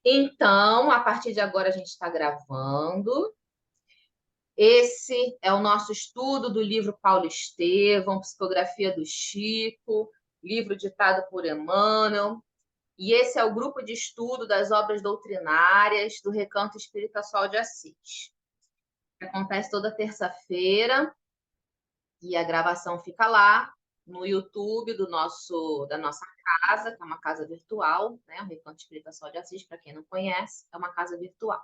Então, a partir de agora, a gente está gravando. Esse é o nosso estudo do livro Paulo Estevão, Psicografia do Chico, livro ditado por Emmanuel. E esse é o grupo de estudo das obras doutrinárias do Recanto Espírita Sol de Assis. Acontece toda terça-feira e a gravação fica lá no YouTube da nossa casa, que é uma casa virtual, né? O Recanto Espírita Sol de Assis, para quem não conhece, é uma casa virtual.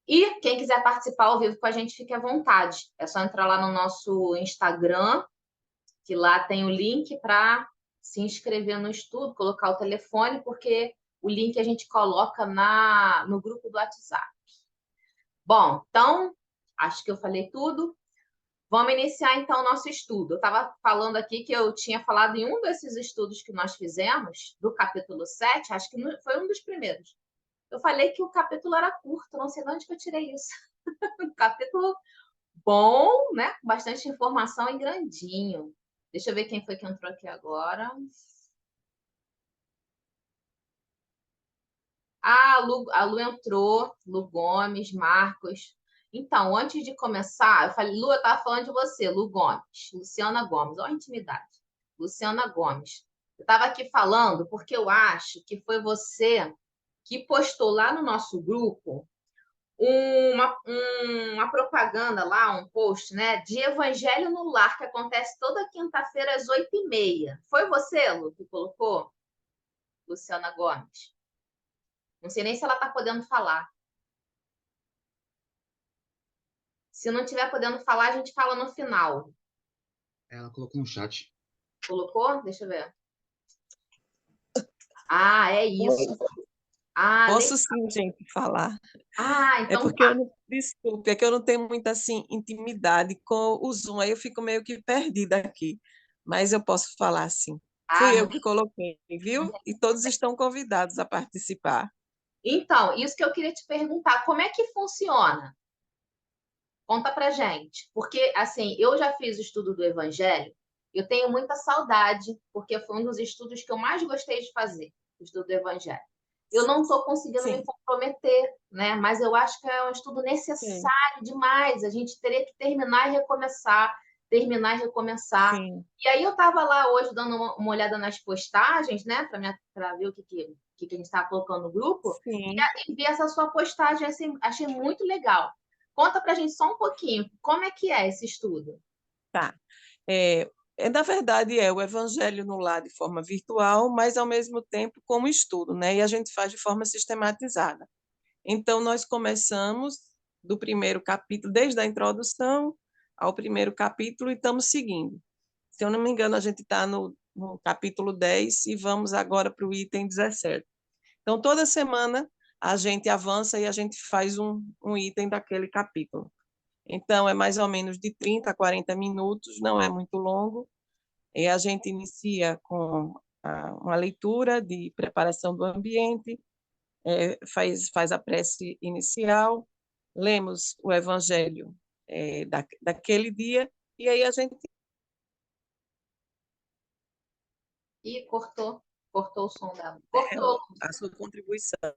E quem quiser participar ao vivo com a gente, fique à vontade. É só entrar lá no nosso Instagram, que lá tem o link para se inscrever no estudo, colocar o telefone, porque o link a gente coloca no grupo do WhatsApp. Bom, então, acho que eu falei tudo. Vamos iniciar, então, o nosso estudo. Eu estava falando aqui que eu tinha falado em um desses estudos que nós fizemos, do capítulo 7, acho que foi um dos primeiros. Eu falei que o capítulo era curto, não sei de onde que eu tirei isso. Um capítulo bom, né? Com bastante informação e grandinho. Deixa eu ver quem foi que entrou aqui agora. Ah, a Lu entrou, Lu Gomes, Marcos. Então, antes de começar, eu falei, Lu, eu estava falando de você, Lu Gomes, Luciana Gomes, olha a intimidade. Luciana Gomes. Eu estava aqui falando porque eu acho que foi você que postou lá no nosso grupo uma propaganda lá, um post, né, de Evangelho no Lar, que acontece toda quinta-feira às 8h30. Foi você, Lu, que colocou? Luciana Gomes. Não sei nem se ela está podendo falar. Se não estiver podendo falar, a gente fala no final. Ela colocou no chat. Colocou? Deixa eu ver. Ah, é isso. Ah, Posso sim, gente, falar. É então porque tá. desculpe, é que eu não tenho muita assim intimidade com o Zoom, aí eu fico meio que perdida aqui. Mas eu posso falar sim. Fui Ah, eu que coloquei, viu? E todos estão convidados a participar. então, isso que eu queria te perguntar, como é que funciona? Conta pra gente. Porque, assim, eu já fiz o estudo do Evangelho, eu tenho muita saudade, porque foi um dos estudos que eu mais gostei de fazer, o estudo do Evangelho. Eu não estou conseguindo me Sim, comprometer, né? Mas eu acho que é um estudo sim, necessário demais. A gente teria que terminar e recomeçar, terminar e recomeçar. sim, E aí eu estava lá hoje dando uma olhada nas postagens, né? Para ver o que a gente estava colocando no grupo, sim. e vi essa sua postagem, assim, achei muito legal. Conta para a gente só um pouquinho, como é que é esse estudo? Tá. Na verdade, é o Evangelho no Lar de forma virtual, mas ao mesmo tempo como estudo, né? E a gente faz de forma sistematizada. Então, nós começamos do primeiro capítulo, desde a introdução ao primeiro capítulo, e estamos seguindo. Se eu não me engano, a gente está no capítulo 10 e vamos agora para o item 17. Então, toda semana a gente avança e a gente faz um item daquele capítulo. Então, é mais ou menos de 30 a 40 minutos, não é muito longo. E a gente inicia com uma leitura de preparação do ambiente, faz a prece inicial, lemos o evangelho daquele dia, e aí a gente... Ih, cortou o som dela. Cortou. a sua contribuição.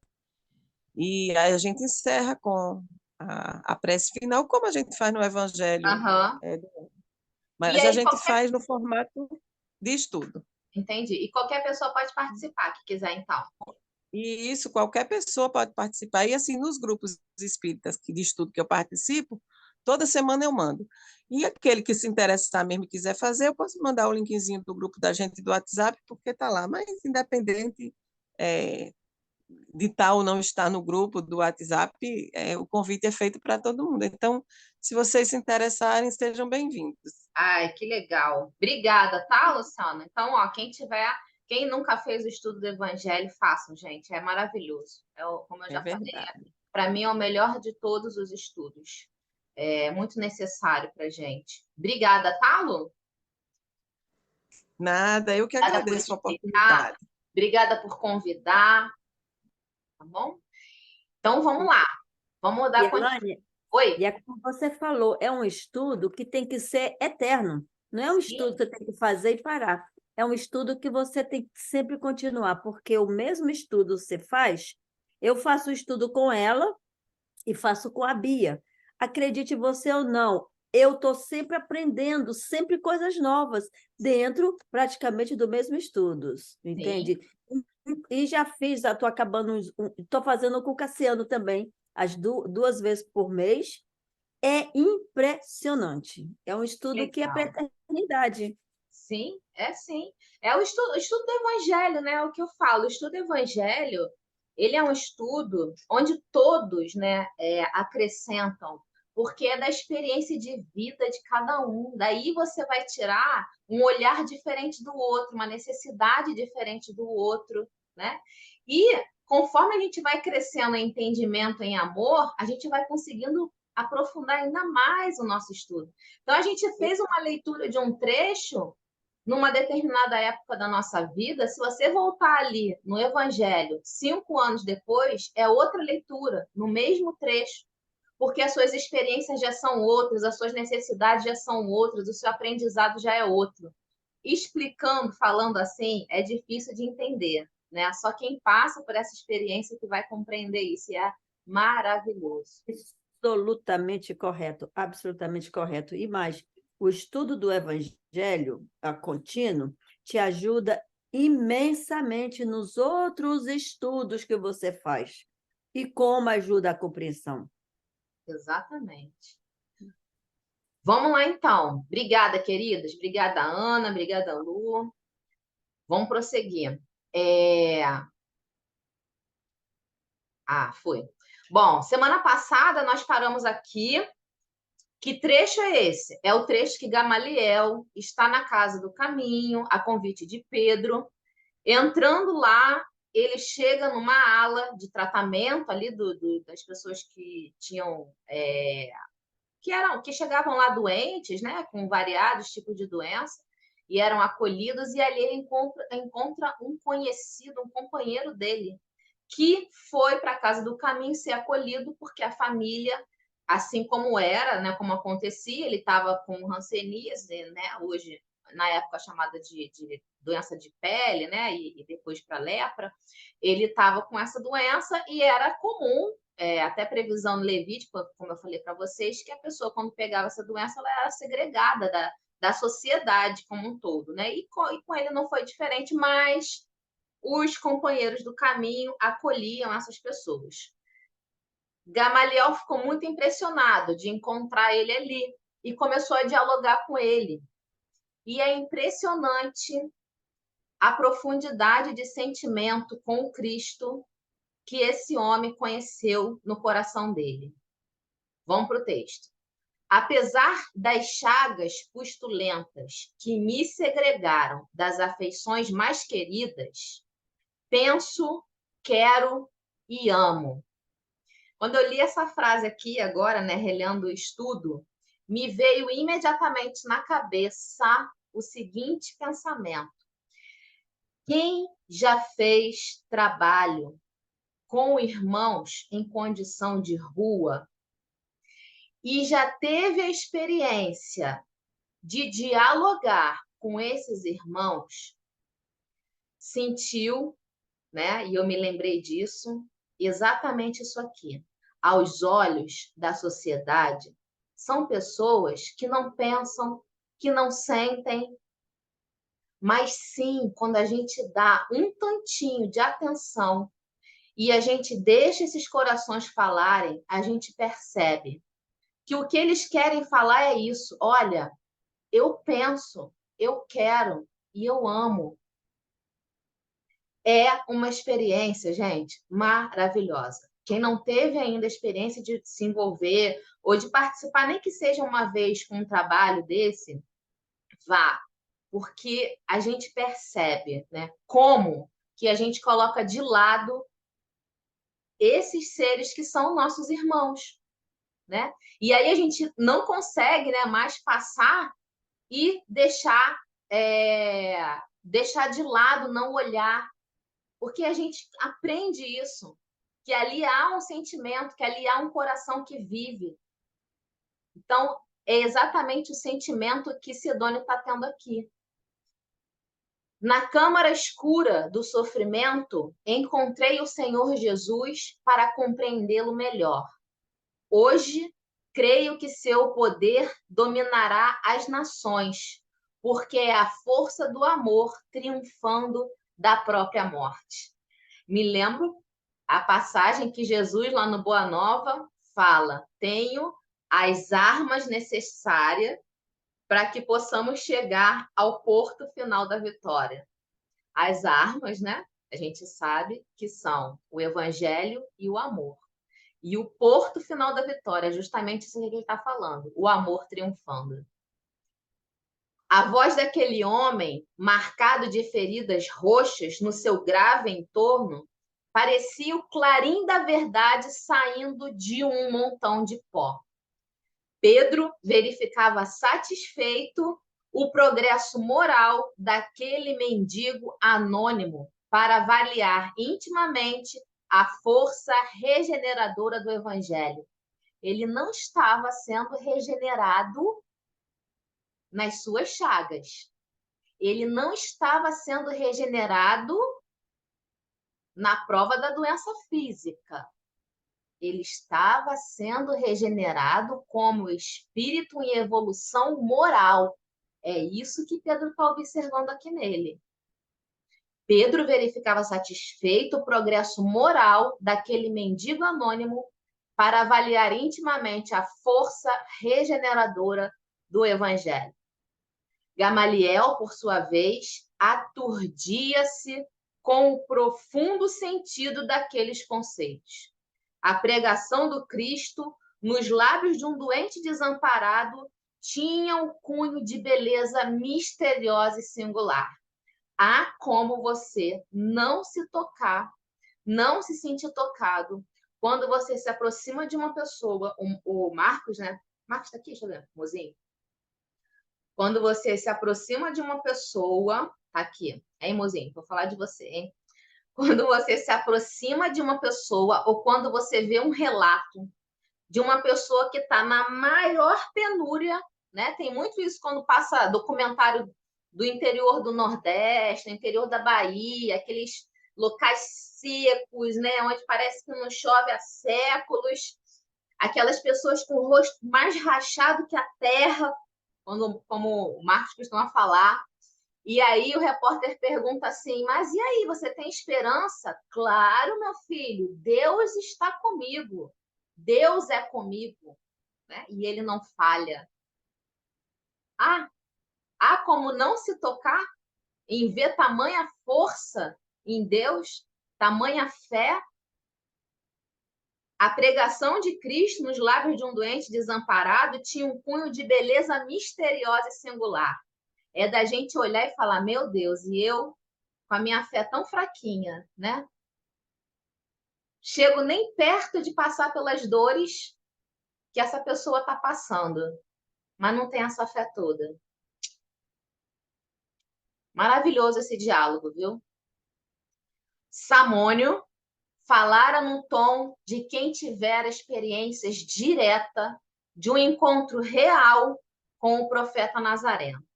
E aí a gente encerra com a prece final, como a gente faz no evangelho, Aham. E mas a aí, gente faz no formato de estudo. entendi. E qualquer pessoa pode participar, que quiser, então. E isso qualquer pessoa pode participar. E assim, nos grupos espíritas de estudo que eu participo, toda semana eu mando. E aquele que se interessar mesmo e quiser fazer, eu posso mandar o linkzinho do grupo da gente do WhatsApp, porque está lá. Mas independente é, de estar ou não estar no grupo do WhatsApp, o convite é feito para todo mundo. Então, se vocês se interessarem, sejam bem-vindos. Ai, que legal. Obrigada, tá, Luciana? Então, ó, quem nunca fez o estudo do Evangelho, façam, gente. É maravilhoso. Como eu É já falei, verdade. para mim é o melhor de todos os estudos. É muito necessário para gente. Obrigada, tá, Lu? Nada, eu que Obrigada por agradeço a explicar. oportunidade. Obrigada por convidar, tá bom? Então, vamos lá. Vamos E, dar continuidade. Elane, Oi? e é como você falou, é um estudo que tem que ser eterno. Não é um estudo Sim. que você tem que fazer e parar. É um estudo que você tem que sempre continuar, porque o mesmo estudo você faz Eu faço o estudo com ela e faço com a Bia. Acredite você ou não, eu estou sempre aprendendo, sempre coisas novas, dentro praticamente do mesmo estudos, Sim. entende? E já fiz, estou acabando, estou fazendo com o Cassiano também, as 2 vezes por mês. É impressionante. É um estudo que é para a Legal. eternidade. Sim, é sim. É o estudo do evangelho, né? É o que eu falo. O estudo do evangelho, ele é um estudo onde todos, né, acrescentam, porque é da experiência de vida de cada um. Daí você vai tirar um olhar diferente do outro, uma necessidade diferente do outro, né? E conforme a gente vai crescendo em entendimento, em amor, a gente vai conseguindo aprofundar ainda mais o nosso estudo. Então, a gente fez uma leitura de um trecho numa determinada época da nossa vida. Se você voltar ali no Evangelho 5 anos depois, é outra leitura, no mesmo trecho, porque as suas experiências já são outras, as suas necessidades já são outras, o seu aprendizado já é outro. Explicando, falando assim, é difícil de entender, né? Só quem passa por essa experiência que vai compreender isso, e é maravilhoso. Absolutamente correto, absolutamente correto. E mais, o estudo do Evangelho contínuo te ajuda imensamente nos outros estudos que você faz. E como ajuda a compreensão? Exatamente. Vamos lá, então. Obrigada, queridas. Obrigada, Ana. Obrigada, Lu. Vamos prosseguir. Foi. Bom, semana passada nós paramos aqui. Que trecho é esse? É o trecho que Gamaliel está na casa do caminho, a convite de Pedro. Entrando lá, ele chega numa ala de tratamento ali das pessoas que tinham que chegavam lá doentes, né, com variados tipos de doença, e eram acolhidos, e ali ele encontra um conhecido, um companheiro dele, que foi para a casa do caminho ser acolhido, porque a família, assim como era, né, como acontecia, ele estava com hanseníase, né, hoje, na época chamada de doença de pele, né, e depois para lepra, ele estava com essa doença e era comum, até previsão no Levítico, como eu falei para vocês, que a pessoa, quando pegava essa doença, ela era segregada da sociedade como um todo, né? E com ele não foi diferente, mas os companheiros do caminho acolhiam essas pessoas. Gamaliel ficou muito impressionado de encontrar ele ali e começou a dialogar com ele. E é impressionante a profundidade de sentimento com o Cristo que esse homem conheceu no coração dele. Vamos para o texto. Apesar das chagas pustulentas que me segregaram das afeições mais queridas, penso, quero e amo. Quando eu li essa frase aqui agora, né, relendo o estudo, me veio imediatamente na cabeça o seguinte pensamento: quem já fez trabalho com irmãos em condição de rua e já teve a experiência de dialogar com esses irmãos, sentiu, né? E eu me lembrei disso, exatamente isso aqui. Aos olhos da sociedade, são pessoas que não pensam, que não sentem, mas sim, quando a gente dá um tantinho de atenção e a gente deixa esses corações falarem, a gente percebe que o que eles querem falar é isso. Olha, eu penso, eu quero e eu amo. É uma experiência, gente, maravilhosa. Quem não teve ainda a experiência de se envolver ou de participar, nem que seja uma vez com um trabalho desse, vá, porque a gente percebe, né, como que a gente coloca de lado esses seres que são nossos irmãos, né? E aí a gente não consegue, né, mais passar e deixar de lado, não olhar, porque a gente aprende isso, que ali há um sentimento, que ali há um coração que vive. Então, é exatamente o sentimento que Sidônio está tendo aqui. Na câmara escura do sofrimento, encontrei o Senhor Jesus para compreendê-lo melhor. Hoje, creio que seu poder dominará as nações, porque é a força do amor triunfando da própria morte. Me lembro a passagem que Jesus, lá no Boa Nova, fala: tenho as armas necessárias para que possamos chegar ao porto final da vitória. As armas, né? A gente sabe que são o evangelho e o amor. E o porto final da vitória é justamente isso que ele está falando, o amor triunfando. A voz daquele homem, marcado de feridas roxas no seu grave entorno, parecia o clarim da verdade saindo de um montão de pó. Pedro verificava satisfeito o progresso moral daquele mendigo anônimo para avaliar intimamente a força regeneradora do evangelho. Ele não estava sendo regenerado nas suas chagas. Ele não estava sendo regenerado na prova da doença física. Ele estava sendo regenerado como espírito em evolução moral. É isso que Pedro está observando aqui nele. Pedro verificava satisfeito o progresso moral daquele mendigo anônimo para avaliar intimamente a força regeneradora do evangelho. Gamaliel, por sua vez, aturdia-se com o profundo sentido daqueles conceitos. A pregação do Cristo nos lábios de um doente desamparado tinha um cunho de beleza misteriosa e singular. Há como você não se tocar, não se sentir tocado quando você se aproxima de uma pessoa, o Marcos, né? Marcos está aqui, deixa eu ver, mozinho. Quando você se aproxima de uma pessoa, tá aqui, hein, mozinho? Vou falar de você, hein? Quando você se aproxima de uma pessoa ou quando você vê um relato de uma pessoa que está na maior penúria, né? Tem muito isso quando passa documentário do interior do Nordeste, no interior da Bahia, aqueles locais secos, né? Onde parece que não chove há séculos, aquelas pessoas com o rosto mais rachado que a terra, como o Marcos costuma falar. E aí o repórter pergunta assim, mas e aí, você tem esperança? Claro, meu filho, Deus está comigo. Deus é comigo, né? E ele não falha. Há como não se tocar em ver tamanha força em Deus, tamanha fé? A pregação de Cristo nos lábios de um doente desamparado tinha um cunho de beleza misteriosa e singular. É da gente olhar e falar, meu Deus, e eu, com a minha fé tão fraquinha, né? Chego nem perto de passar pelas dores que essa pessoa está passando, mas não tem essa fé toda. Maravilhoso esse diálogo, viu? Samônio falara num tom de quem tivera experiências diretas de um encontro real com o profeta Nazareno.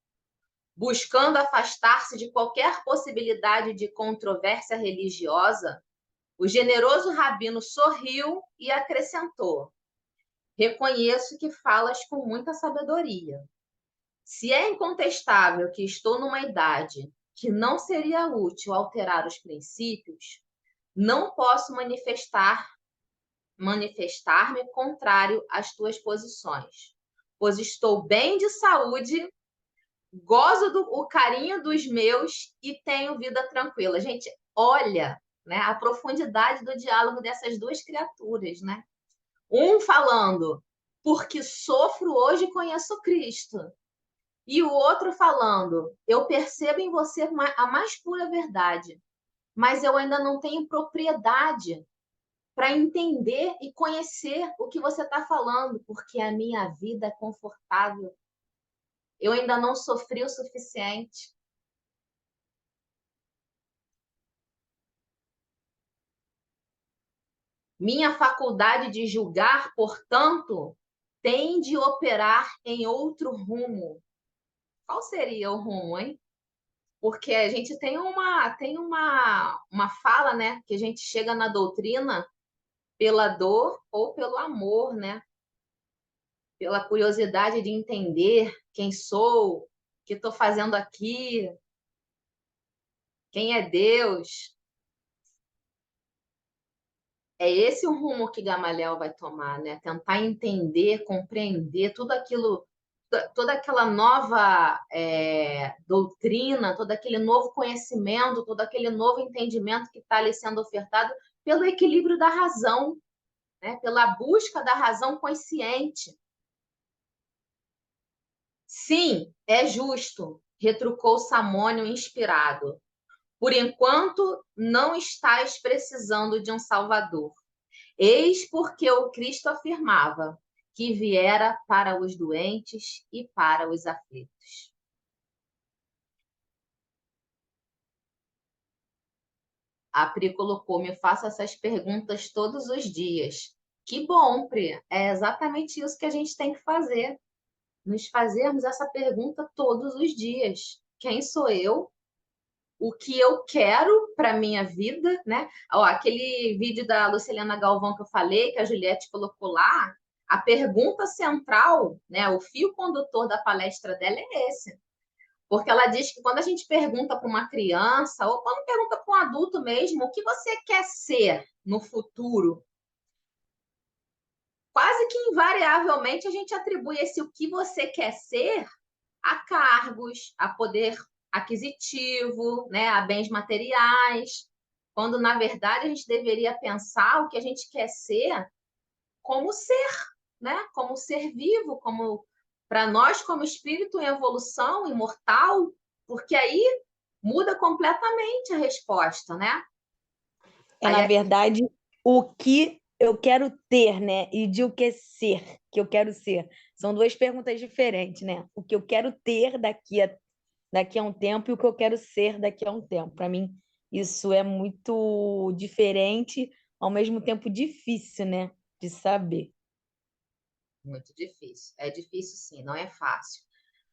Buscando afastar-se de qualquer possibilidade de controvérsia religiosa, o generoso rabino sorriu e acrescentou: reconheço que falas com muita sabedoria. Se é incontestável que estou numa idade que não seria útil alterar os princípios, não posso manifestar-me contrário às tuas posições, pois estou bem de saúde, gozo o carinho dos meus e tenho vida tranquila. Gente, olha, né, a profundidade do diálogo dessas duas criaturas, né? Um falando, porque sofro hoje e conheço Cristo. E o outro falando, eu percebo em você a mais pura verdade, mas eu ainda não tenho propriedade para entender e conhecer o que você está falando, porque a minha vida é confortável. Eu ainda não sofri o suficiente. Minha faculdade de julgar, portanto, tem de operar em outro rumo. Qual seria o rumo, hein? Porque a gente tem uma fala, né? Que a gente chega na doutrina pela dor ou pelo amor, né? Pela curiosidade de entender quem sou, o que estou fazendo aqui, quem é Deus. É esse o rumo que Gamaliel vai tomar, né? Tentar entender, compreender tudo aquilo, toda aquela nova doutrina, todo aquele novo conhecimento, todo aquele novo entendimento que está ali sendo ofertado pelo equilíbrio da razão, né? Pela busca da razão consciente. Sim, é justo, retrucou Samônio inspirado. Por enquanto, não estás precisando de um Salvador. Eis porque o Cristo afirmava que viera para os doentes e para os aflitos. A Pri colocou, me faça essas perguntas todos os dias. Que bom, Pri. É exatamente isso que a gente tem que fazer. Nos fazermos essa pergunta todos os dias. Quem sou eu? O que eu quero para a minha vida, né? Ó, aquele vídeo da Lucilena Galvão que eu falei, que a Juliette colocou lá, a pergunta central, né, o fio condutor da palestra dela é esse. Porque ela diz que quando a gente pergunta para uma criança, ou quando pergunta para um adulto mesmo, o que você quer ser no futuro? Quase que invariavelmente a gente atribui esse o que você quer ser a cargos, a poder aquisitivo, né, a bens materiais, quando na verdade a gente deveria pensar o que a gente quer ser como ser, né, como ser vivo, como para nós como espírito em evolução, imortal, porque aí muda completamente a resposta, né? Na verdade, o que eu quero ter, né? E de o que ser, que eu quero ser. São duas perguntas diferentes, né? O que eu quero ter daqui a um tempo e o que eu quero ser daqui a um tempo. Para mim, isso é muito diferente, ao mesmo tempo difícil, né? De saber. Muito difícil. É difícil, sim, não é fácil.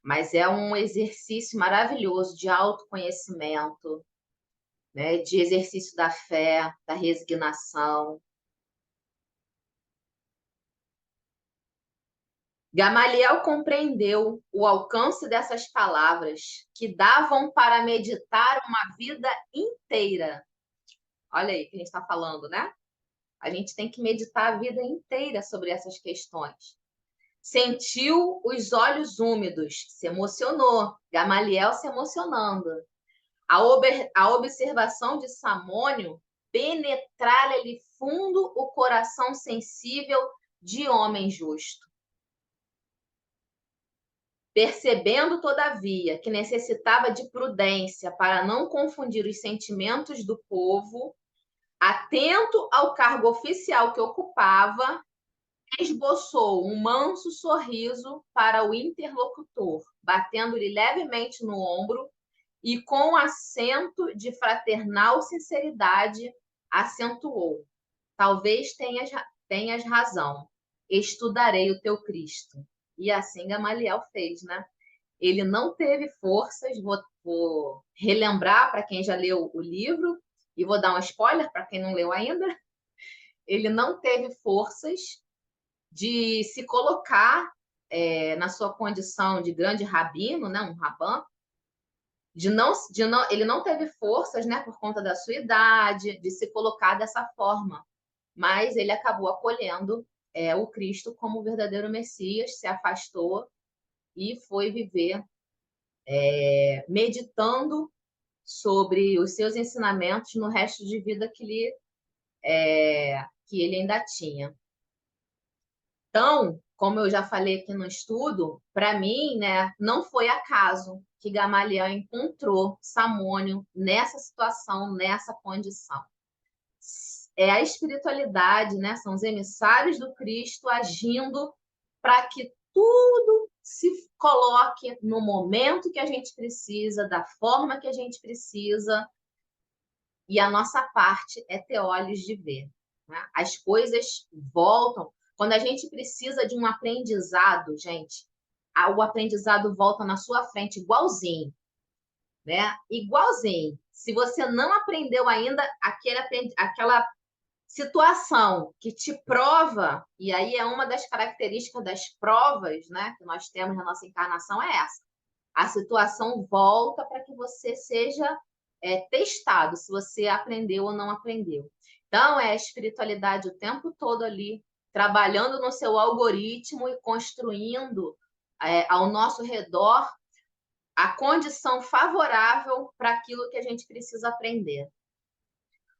Mas é um exercício maravilhoso de autoconhecimento, né? De exercício da fé, da resignação. Gamaliel compreendeu o alcance dessas palavras que davam para meditar uma vida inteira. Olha aí o que a gente está falando, né? A gente tem que meditar a vida inteira sobre essas questões. Sentiu os olhos úmidos, se emocionou. Gamaliel se emocionando. A observação de Samônio penetrara-lhe fundo o coração sensível de homem justo. Percebendo, todavia, que necessitava de prudência para não confundir os sentimentos do povo, atento ao cargo oficial que ocupava, esboçou um manso sorriso para o interlocutor, batendo-lhe levemente no ombro e, com acento de fraternal sinceridade, acentuou: talvez tenhas razão, estudarei o teu Cristo. E assim Gamaliel fez, né? Ele não teve forças, vou relembrar para quem já leu o livro, e vou dar um spoiler para quem não leu ainda. Ele não teve forças de se colocar na sua condição de grande rabino, né, um rabã, ele não teve forças, né, por conta da sua idade, de se colocar dessa forma, mas ele acabou acolhendo o Cristo como o verdadeiro Messias, se afastou e foi viver meditando sobre os seus ensinamentos no resto de vida que ele ainda tinha. Então, como eu já falei aqui no estudo, para mim, né, não foi acaso que Gamaliel encontrou Samônio nessa situação, nessa condição. É a espiritualidade, né? São os emissários do Cristo agindo para que tudo se coloque no momento que a gente precisa, da forma que a gente precisa, e a nossa parte é ter olhos de ver, né? As coisas voltam. Quando a gente precisa de um aprendizado, gente, o aprendizado volta na sua frente igualzinho, né? Igualzinho. Se você não aprendeu ainda aquela situação que te prova, e aí é uma das características das provas, né, que nós temos na nossa encarnação, é essa. A situação volta para que você seja testado, se você aprendeu ou não aprendeu. Então, é a espiritualidade o tempo todo ali, trabalhando no seu algoritmo e construindo ao nosso redor a condição favorável para aquilo que a gente precisa aprender.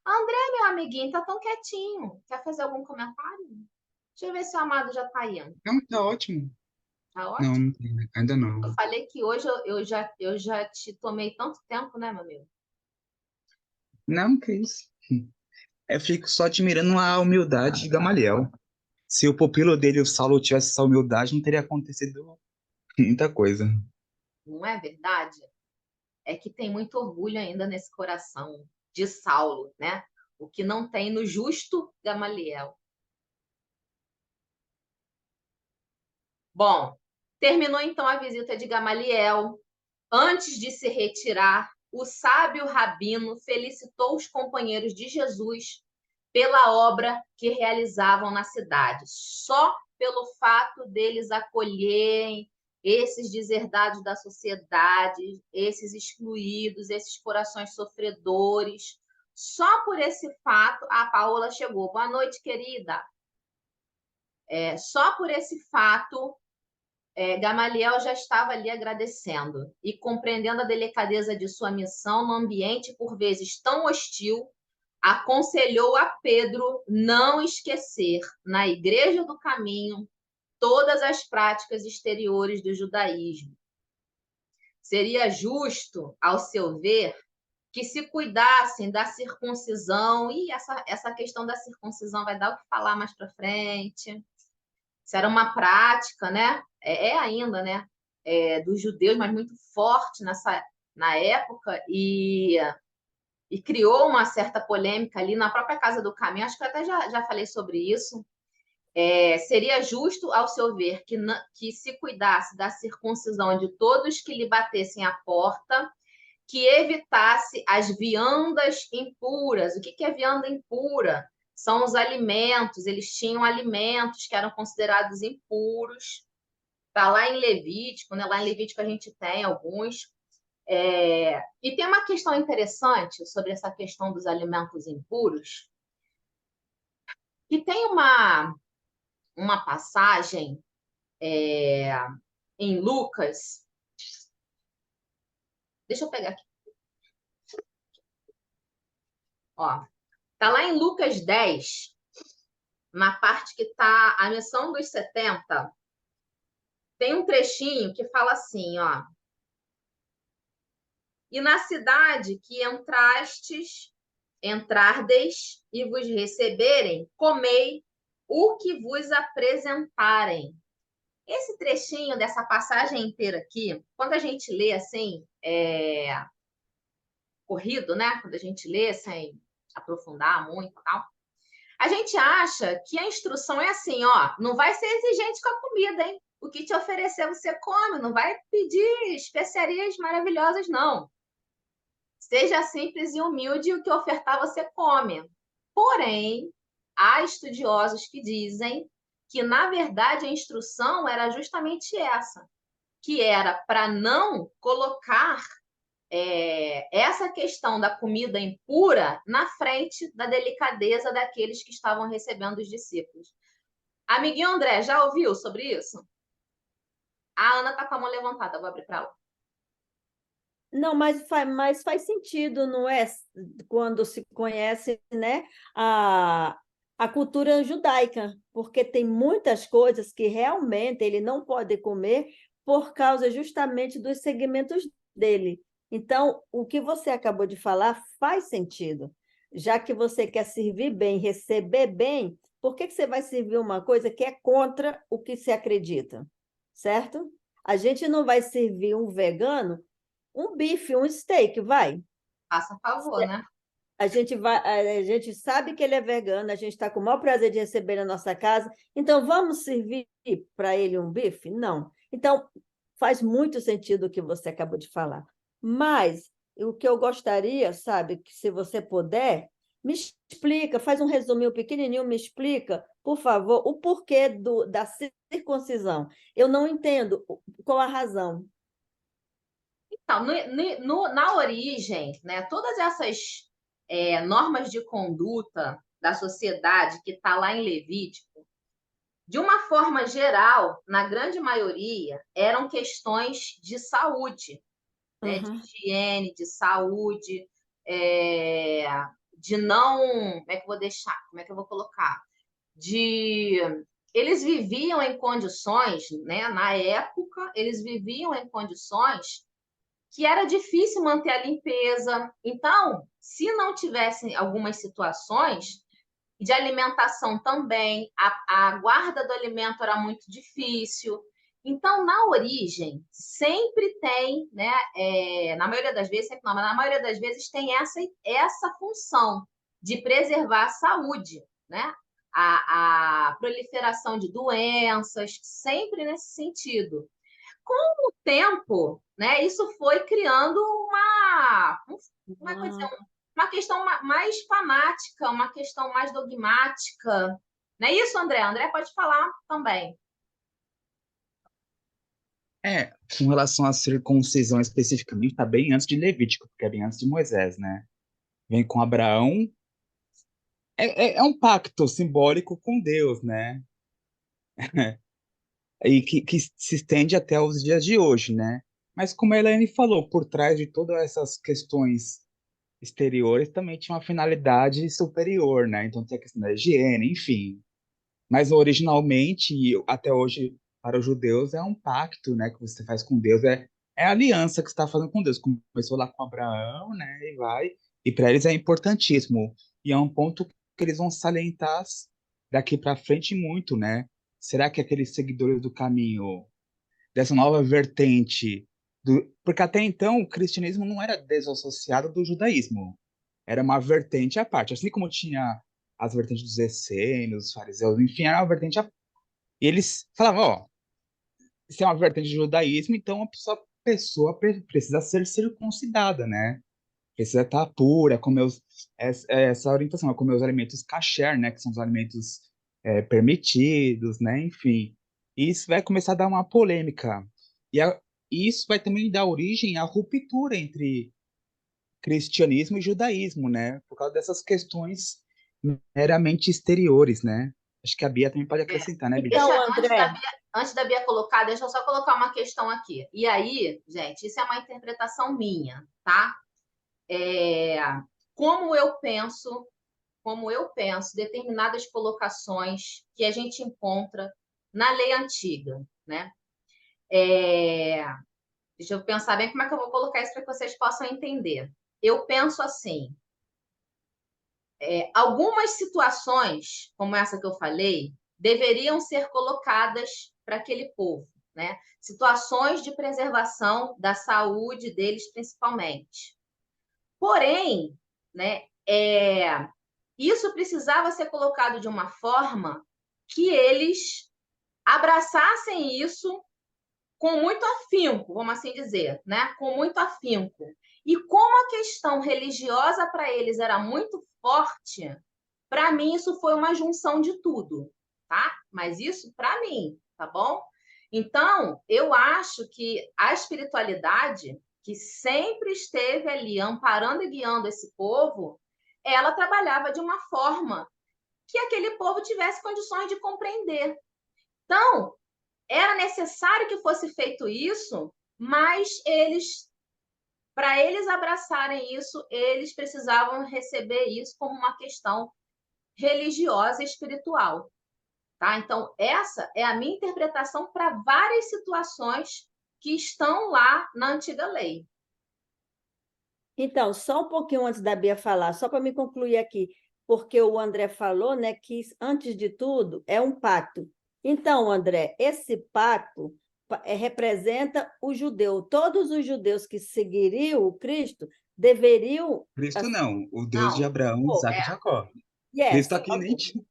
André, meu amiguinho, tá tão quietinho. Quer fazer algum comentário? Deixa eu ver se o Amado já tá indo. Não, tá ótimo. Tá Não, ótimo? não tem, né? Ainda não. Eu falei que hoje eu já te tomei tanto tempo, né, meu amigo? Não, que isso. Eu fico só admirando a humildade de Gamaliel. Se o pupilo dele, o Saulo, tivesse essa humildade, não teria acontecido muita coisa. Não é verdade? É que tem muito orgulho ainda nesse coração de Saulo, né? O que não tem no justo Gamaliel. Bom, terminou então a visita de Gamaliel. Antes de se retirar, o sábio rabino felicitou os companheiros de Jesus pela obra que realizavam na cidade, só pelo fato deles acolherem esses deserdados da sociedade, esses excluídos, esses corações sofredores. Só por esse fato, a Paola chegou. Boa noite, querida. Só por esse fato, Gamaliel já estava ali agradecendo e compreendendo a delicadeza de sua missão no ambiente por vezes tão hostil, aconselhou a Pedro não esquecer, na Igreja do Caminho, todas as práticas exteriores do judaísmo. Seria justo, ao seu ver, que se cuidassem da circuncisão, e essa questão da circuncisão vai dar o que falar mais para frente. Isso era uma prática, né? Ainda, né? Dos judeus, mas muito forte na época, e criou uma certa polêmica ali na própria Casa do Caminho. Acho que eu até já falei sobre isso. Seria justo, ao seu ver, que se cuidasse da circuncisão de todos que lhe batessem a porta, que evitasse as viandas impuras. O que é vianda impura? São os alimentos, eles tinham alimentos que eram considerados impuros. Está lá em Levítico, né? Lá em Levítico a gente tem alguns. E tem uma questão interessante sobre essa questão dos alimentos impuros, que tem uma passagem em Lucas. Deixa eu pegar aqui. Ó, tá lá em Lucas 10, na parte que está a missão dos 70. Tem um trechinho que fala assim, ó. E na cidade que entrardes e vos receberem, comei o que vos apresentarem. Esse trechinho dessa passagem inteira aqui, quando a gente lê assim, corrido, né? Quando a gente lê sem aprofundar muito e tal, a gente acha que a instrução é assim, ó, não vai ser exigente com a comida, hein? O que te oferecer você come, não vai pedir especiarias maravilhosas, não. Seja simples e humilde, o que ofertar você come. Porém, há estudiosos que dizem que, na verdade, a instrução era justamente essa, que era para não colocar essa questão da comida impura na frente da delicadeza daqueles que estavam recebendo os discípulos. Amiguinho André, já ouviu sobre isso? A Ana está com a mão levantada, vou abrir para ela. Não, mas faz sentido, não é? Quando se conhece, né, a cultura judaica, porque tem muitas coisas que realmente ele não pode comer por causa justamente dos segmentos dele. Então, o que você acabou de falar faz sentido. Já que você quer servir bem, receber bem, por que você vai servir uma coisa que é contra o que se acredita? Certo? A gente não vai servir um vegano um bife, um steak, vai. Faça favor, né? A gente sabe que ele é vegano, a gente está com o maior prazer de receber na nossa casa, então vamos servir para ele um bife? Não. Então, faz muito sentido o que você acabou de falar. Mas o que eu gostaria, sabe, que se você puder, me explica, faz um resuminho pequenininho, me explica, por favor, o porquê da circuncisão. Eu não entendo qual a razão. Então, na origem, né, todas essas normas de conduta da sociedade que está lá em Levítico, de uma forma geral, na grande maioria, eram questões de saúde, né, de higiene, de saúde, de não. Como é que eu vou deixar? Como é que eu vou colocar? Eles viviam em condições, né, na época, eles viviam em condições que era difícil manter a limpeza. Então, se não tivessem algumas situações de alimentação também, a guarda do alimento era muito difícil. Então, na origem, sempre tem, né, na maioria das vezes, sempre não, mas na maioria das vezes tem essa função de preservar a saúde, né? A proliferação de doenças, sempre nesse sentido. Com o tempo, né, isso foi criando uma questão mais fanática, uma questão mais dogmática. Não é isso, André? André pode falar também. Com relação à circuncisão especificamente, está bem antes de Levítico, porque é bem antes de Moisés, né? Vem com Abraão. É um pacto simbólico com Deus, né? E que se estende até os dias de hoje, né? Mas como a Elaine falou, por trás de todas essas questões exteriores também tinha uma finalidade superior, né? Então tem a questão da higiene, enfim. Mas originalmente, e até hoje, para os judeus, é um pacto, né, que você faz com Deus, é a aliança que você está fazendo com Deus. Começou lá com Abraão, né, e vai. E para eles é importantíssimo. E é um ponto que eles vão salientar daqui para frente muito, né? Será que aqueles seguidores do caminho, dessa nova vertente, porque até então o cristianismo não era desassociado do judaísmo, era uma vertente à parte, assim como tinha as vertentes dos essênios, dos fariseus, enfim, era uma vertente à. E eles falavam, ó, se é uma vertente do judaísmo, então a pessoa precisa ser circuncidada, né? Precisa estar pura, comer essa orientação, é comer os alimentos kasher, né? Que são os alimentos permitidos, né? Enfim, e isso vai começar a dar uma polêmica. E isso vai também dar origem à ruptura entre cristianismo e judaísmo, né? Por causa dessas questões meramente exteriores, né? Acho que a Bia também pode acrescentar, né, Bia? Então, André, Antes da Bia colocar, deixa eu só colocar uma questão aqui. E aí, gente, isso é uma interpretação minha, tá? Como eu penso determinadas colocações que a gente encontra na lei antiga, né? Deixa eu pensar bem como é que eu vou colocar isso para que vocês possam entender. Eu penso assim, algumas situações, como essa que eu falei, deveriam ser colocadas para aquele povo, né? Situações de preservação da saúde deles, principalmente. Porém, né, isso precisava ser colocado de uma forma que eles abraçassem isso com muito afinco, vamos assim dizer, né? Com muito afinco. E como a questão religiosa para eles era muito forte, para mim isso foi uma junção de tudo, tá? Mas isso para mim, tá bom? Então, eu acho que a espiritualidade que sempre esteve ali amparando e guiando esse povo, ela trabalhava de uma forma que aquele povo tivesse condições de compreender. Então, era necessário que fosse feito isso, mas para eles abraçarem isso, eles precisavam receber isso como uma questão religiosa e espiritual. Tá? Então, essa é a minha interpretação para várias situações que estão lá na antiga lei. então, só um pouquinho antes da Bia falar, só para me concluir aqui, porque o André falou, né, que antes de tudo é um pacto. Então, André, esse pacto representa o judeu. Todos os judeus que seguiriam o Cristo deveriam. Cristo não, o Deus de Não, Abraão, Isaac e Jacó. Yes, Cristo aqui ok. nem tinha.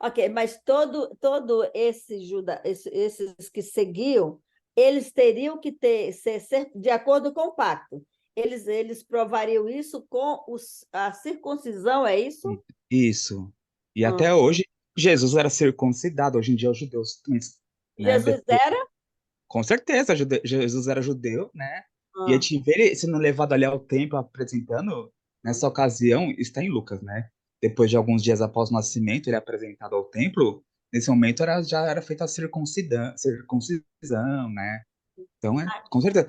Ok, mas todo esses que seguiam, eles teriam que ser de acordo com o pacto. eles provariam isso com a circuncisão, é isso? Isso. E Ah. até hoje, Jesus era circuncidado. Hoje em dia, os judeus também, né? Jesus era? Com certeza, Jesus era judeu, né? E a Ah. gente vê ele sendo levado ali ao templo apresentando, nessa ocasião, está em Lucas, né? Depois de alguns dias após o nascimento, ele é apresentado ao templo. Nesse momento já era feita a circuncisão, né? Então, com certeza.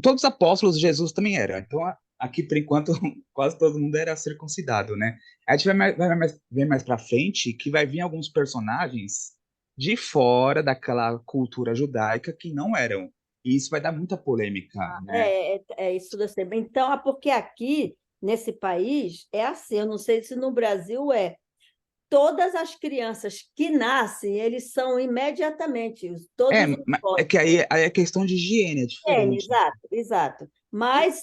Todos os apóstolos de Jesus também eram. Então, aqui, por enquanto, quase todo mundo era circuncidado, né? A gente vai mais pra frente que vai vir alguns personagens de fora daquela cultura judaica que não eram. E isso vai dar muita polêmica, né? Isso deve ser. Então, porque aqui, nesse país, é assim, eu não sei se no Brasil todas as crianças que nascem, eles são imediatamente, todos os É que aí é questão de higiene, é diferente. exato, exato. Mas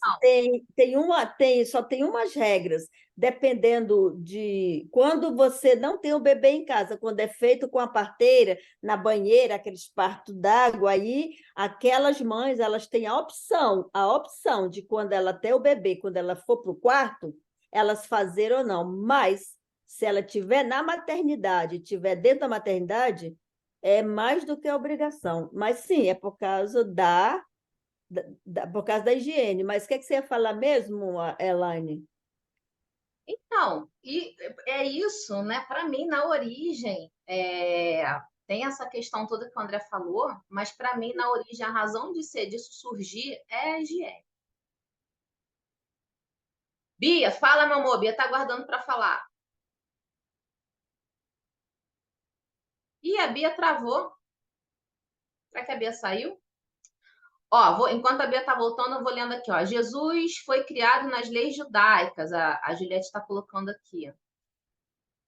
só tem umas regras, dependendo de quando você não tem o bebê em casa, quando é feito com a parteira, na banheira, aqueles partos d'água, aí aquelas mães elas têm a opção de quando ela tem o bebê, quando ela for para o quarto, elas fazerem ou não. Mas se ela estiver na maternidade, estiver dentro da maternidade, é mais do que obrigação. Mas sim, é por causa por causa da higiene. Mas o que você ia falar mesmo, Elaine? Então, e é isso, né? Para mim, na origem, tem essa questão toda que o André falou, mas para mim, na origem, a razão de ser disso surgir é a higiene. Bia, fala, meu amor. Bia tá aguardando para falar. Ih, a Bia travou. Será que a Bia saiu? Ó, enquanto a Bia está voltando, eu vou lendo aqui. Ó. Jesus foi criado nas leis judaicas. A Juliette está colocando aqui.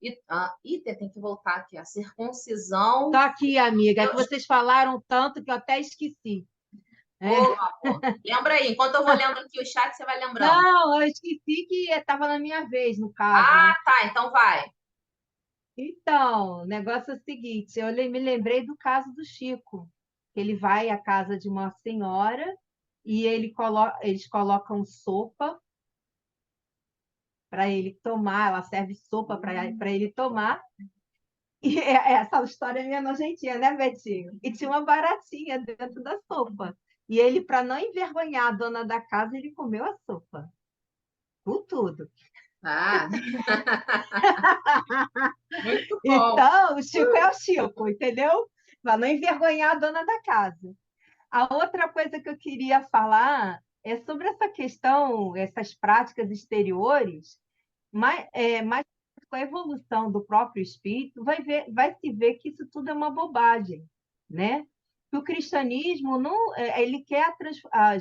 Tem que voltar aqui. A circuncisão. Tô aqui, amiga. É que vocês falaram tanto que eu até esqueci. Amor. Lembra aí. Enquanto eu vou lendo aqui o chat, você vai lembrando. Não, eu esqueci que estava na minha vez, no caso. Tá. Então vai. Então, o negócio é o seguinte, me lembrei do caso do Chico. Ele vai à casa de uma senhora e eles colocam sopa para ele tomar, ela serve sopa para ele tomar. E essa história é minha nojentinha, né, Betinho? E tinha uma baratinha dentro da sopa. E ele, para não envergonhar a dona da casa, ele comeu a sopa. Com tudo. Muito bom. Então, o Chico é o Chico, entendeu? Para não envergonhar a dona da casa. A outra coisa que eu queria falar é sobre essa questão, essas práticas exteriores, mas com a evolução do próprio espírito, vai se ver que isso tudo é uma bobagem, né? Que o cristianismo não, ele quer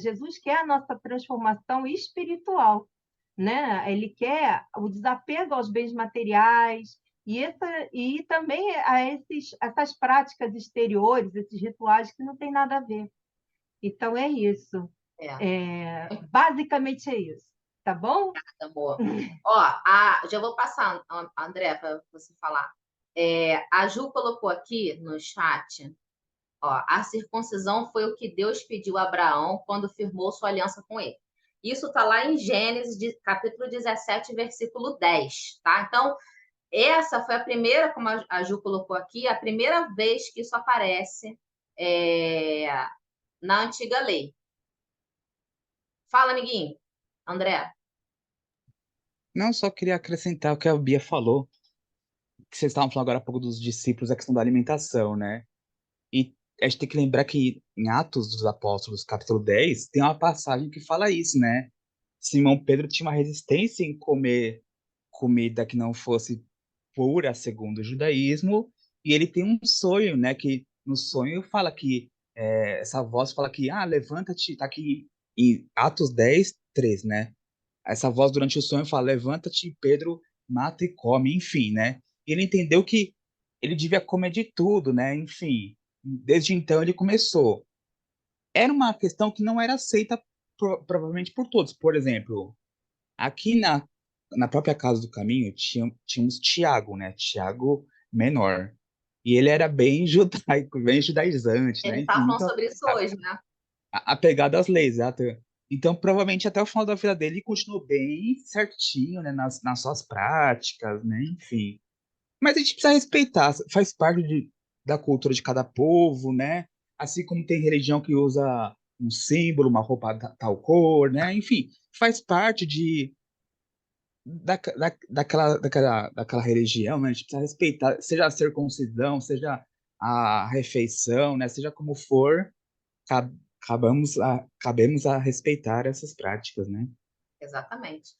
Jesus quer a nossa transformação espiritual, né? Ele quer o desapego aos bens materiais e também a essas práticas exteriores, esses rituais que não tem nada a ver. Então é isso. Basicamente é isso. Tá bom? Amor. Ó, já vou passar, André, para você falar. A Ju colocou aqui no chat, ó, a circuncisão foi o que Deus pediu a Abraão quando firmou sua aliança com ele. Isso está lá em Gênesis, capítulo 17, versículo 10, tá? Então, essa foi a primeira, como a Ju colocou aqui, a primeira vez que isso aparece na antiga lei. Fala, amiguinho. André. Não, só queria acrescentar o que a Bia falou, que vocês estavam falando agora há pouco dos discípulos, a questão da alimentação, né? E a gente tem que lembrar que em Atos dos Apóstolos, capítulo 10, tem uma passagem que fala isso, né? Simão Pedro tinha uma resistência em comer comida que não fosse pura, segundo o judaísmo, e ele tem um sonho, né? Que no sonho fala que, essa voz fala que, levanta-te, tá aqui em Atos 10, 3, né? Essa voz durante o sonho fala, levanta-te, Pedro, mata e come, enfim, né? E ele entendeu que ele devia comer de tudo, né? Enfim, desde então ele começou. Era uma questão que não era aceita provavelmente por todos. Por exemplo, aqui na própria Casa do Caminho tínhamos Tiago, né? Tiago menor. E ele era bem judaico, bem judaizante, Ele né? estava Enfim, falando muito sobre isso hoje, né? apegado às leis, exato. Então, provavelmente, até o final da vida dele, ele continuou bem certinho, né, nas suas práticas, né, enfim. Mas a gente precisa respeitar, faz parte da cultura de cada povo, né? Assim como tem religião que usa um símbolo, uma roupa tal cor, né? Enfim, faz parte daquela religião, né? A gente precisa respeitar, seja a circuncisão, seja a refeição, né? Seja como for, cabemos a respeitar essas práticas, né? Exatamente.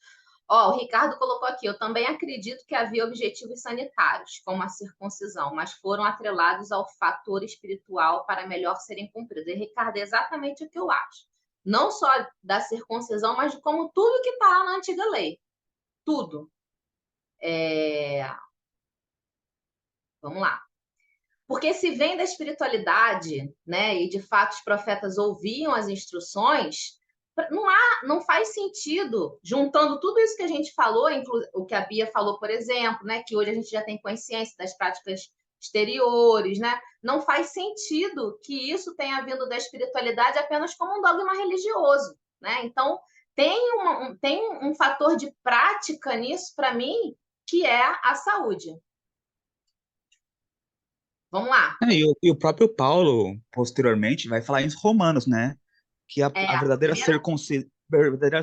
Ó, o Ricardo colocou aqui, eu também acredito que havia objetivos sanitários, como a circuncisão, mas foram atrelados ao fator espiritual para melhor serem cumpridos. E, Ricardo, é exatamente o que eu acho. Não só da circuncisão, mas de como tudo que está lá na antiga lei. Tudo. Vamos lá. Porque se vem da espiritualidade, né, e de fato os profetas ouviam as instruções, não faz sentido, juntando tudo isso que a gente falou, o que a Bia falou, por exemplo, né, que hoje a gente já tem consciência das práticas exteriores, né, não faz sentido que isso tenha vindo da espiritualidade apenas como um dogma religioso, né? Então, tem um fator de prática nisso, para mim, que é a saúde. Vamos lá. E o próprio Paulo, posteriormente, vai falar em Romanos, né? Que a verdadeira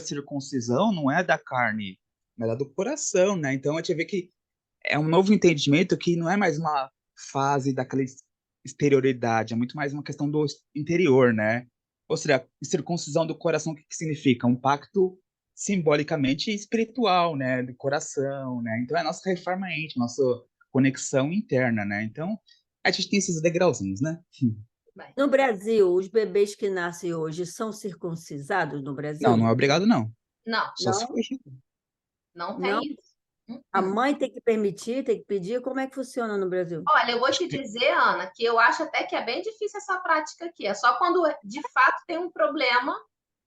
circuncisão não é da carne, mas é do coração, né? Então a gente vê que é um novo entendimento que não é mais uma fase daquela exterioridade, é muito mais uma questão do interior, né? Ou seja, circuncisão do coração, o que significa? Um pacto simbolicamente espiritual, né? Do coração, né? Então é a nossa reforma íntima, nossa conexão interna, né? Então a gente tem esses degrauzinhos, né? No Brasil, os bebês que nascem hoje são circuncisados no Não, Brasil? não é obrigado, não. Não, Só se Não? for. não Não? tem isso. A mãe tem que permitir, tem que pedir? Como é que funciona no Brasil? Olha, eu vou te dizer, Ana, que eu acho até que é bem difícil essa prática aqui. É só quando de fato tem um problema,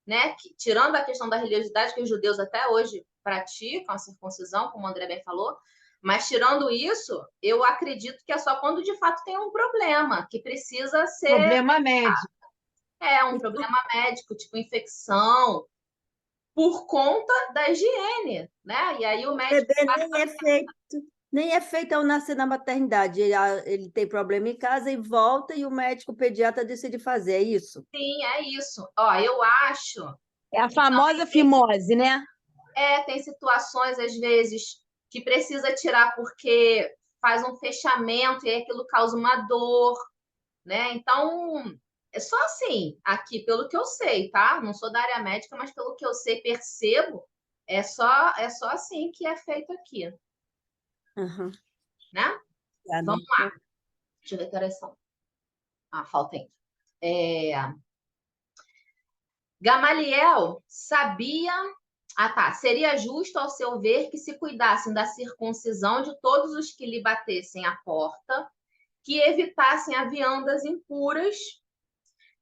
né? Tirando a questão da religiosidade, que os judeus até hoje praticam a circuncisão, como o André bem falou, mas tirando isso, eu acredito que é só quando de fato tem um problema, que precisa ser Problema médico. um problema médico, tipo infecção, por conta da higiene, né? E aí o O médico bebê vai nem é feito ao nascer na maternidade. Ele tem problema em casa e volta e o médico pediatra decide fazer, é isso? sim, é isso. Ó, eu acho É a famosa fimose, né? tem situações, às vezes, que precisa tirar porque faz um fechamento e aí aquilo causa uma dor, né? Então, é só assim, aqui, pelo que eu sei, tá? Não sou da área médica, mas pelo que eu sei, percebo, é só assim que é feito aqui, Uhum. né? Vamos lá. Deixa eu ver que horas são. Falta ainda. Gamaliel sabia. Tá. Seria justo, ao seu ver, que se cuidassem da circuncisão de todos os que lhe batessem a porta, que evitassem a viandas impuras,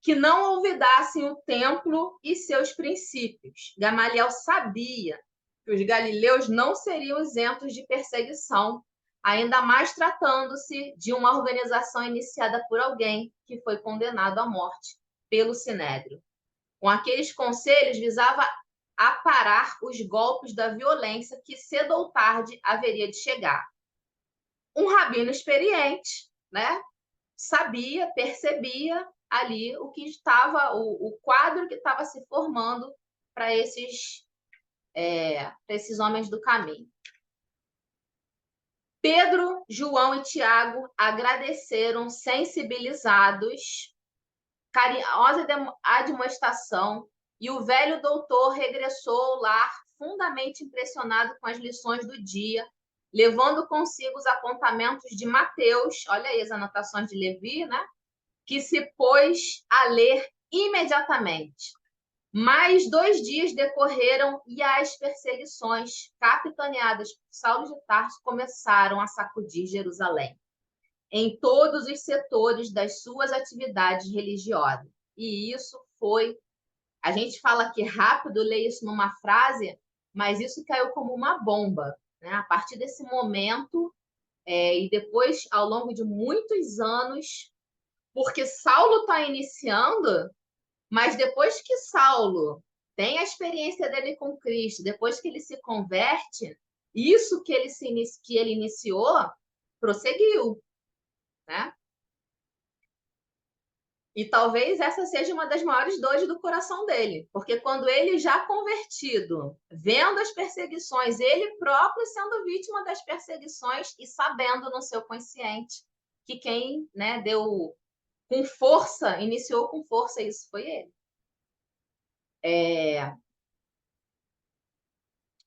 que não olvidassem o templo e seus princípios. Gamaliel sabia que os galileus não seriam isentos de perseguição, ainda mais tratando-se de uma organização iniciada por alguém que foi condenado à morte pelo Sinédrio. Com aqueles conselhos, visava aparar os golpes da violência que cedo ou tarde haveria de chegar. Um rabino experiente, né, sabia, percebia ali o que estava, o quadro que estava se formando para esses homens do caminho. Pedro, João e Tiago agradeceram, sensibilizados, carinhosa admoestação, e o velho doutor regressou ao lar fundamente impressionado com as lições do dia, levando consigo os apontamentos de Mateus, olha aí as anotações de Levi, né? Que se pôs a ler imediatamente. Mais 2 dias decorreram e as perseguições, capitaneadas por Saulo de Tarso, começaram a sacudir Jerusalém, em todos os setores das suas atividades religiosas. E isso foi... A gente fala aqui rápido, lê isso numa frase, mas isso caiu como uma bomba, né? A partir desse momento, e depois, ao longo de muitos anos, porque Saulo está iniciando, mas depois que Saulo tem a experiência dele com Cristo, depois que ele se converte, isso que ele iniciou, prosseguiu, né? E talvez essa seja uma das maiores dores do coração dele, porque quando ele já convertido, vendo as perseguições, ele próprio sendo vítima das perseguições e sabendo no seu consciente que quem, né, deu com força, iniciou com força isso foi ele.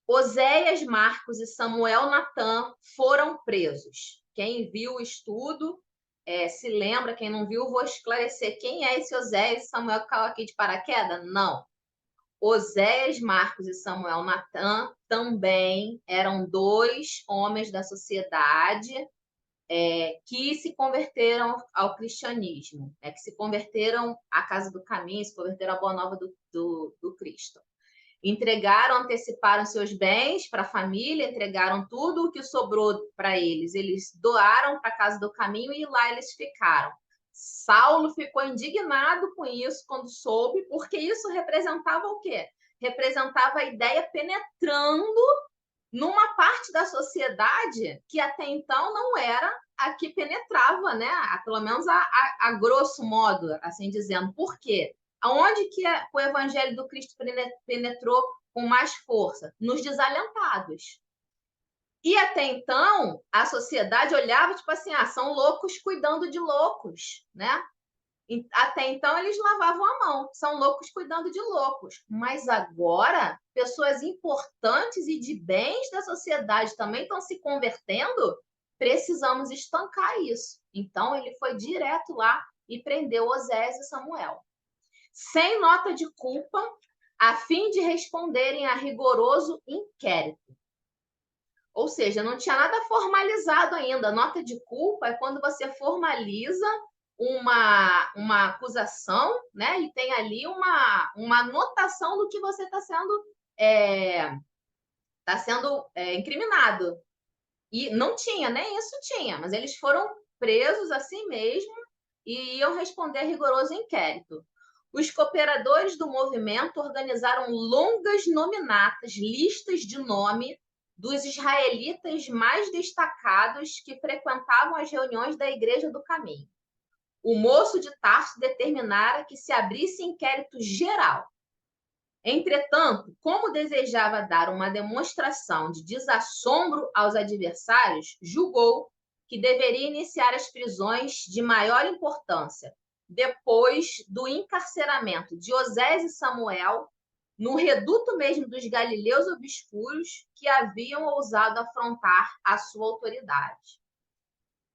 Oséias, Marcos e Samuel Natan foram presos. Quem viu o estudo se lembra, quem não viu, vou esclarecer quem é esse Oséias e Samuel que caiu aqui de paraquedas? Não. Oséias, Marcos e Samuel Natan também eram 2 homens da sociedade que se converteram ao cristianismo, que se converteram à Casa do Caminho, se converteram à Boa Nova do Cristo. Entregaram, anteciparam seus bens para a família, entregaram tudo o que sobrou para eles. Eles doaram para a Casa do Caminho e lá eles ficaram. Saulo ficou indignado com isso quando soube, porque isso representava o quê? Representava a ideia penetrando numa parte da sociedade que até então não era a que penetrava, né? Pelo menos a grosso modo, assim dizendo. Por quê? Aonde que o evangelho do Cristo penetrou com mais força? Nos desalentados. E até então, a sociedade olhava tipo assim, são loucos cuidando de loucos, né? Até então, eles lavavam a mão, são loucos cuidando de loucos. Mas agora, pessoas importantes e de bens da sociedade também estão se convertendo, precisamos estancar isso. Então, ele foi direto lá e prendeu Oséias e Samuel. Sem nota de culpa, a fim de responderem a rigoroso inquérito. Ou seja, não tinha nada formalizado ainda. Nota de culpa é quando você formaliza uma acusação, né? E tem ali uma anotação do que você está sendo incriminado. E não tinha, nem isso tinha, mas eles foram presos assim mesmo e iam responder a rigoroso inquérito. Os cooperadores do movimento organizaram longas nominatas, listas de nome dos israelitas mais destacados que frequentavam as reuniões da Igreja do Caminho. O moço de Tarso determinara que se abrisse inquérito geral. Entretanto, como desejava dar uma demonstração de desassombro aos adversários, julgou que deveria iniciar as prisões de maior importância, depois do encarceramento de Oséias e Samuel, no reduto mesmo dos galileus obscuros que haviam ousado afrontar a sua autoridade.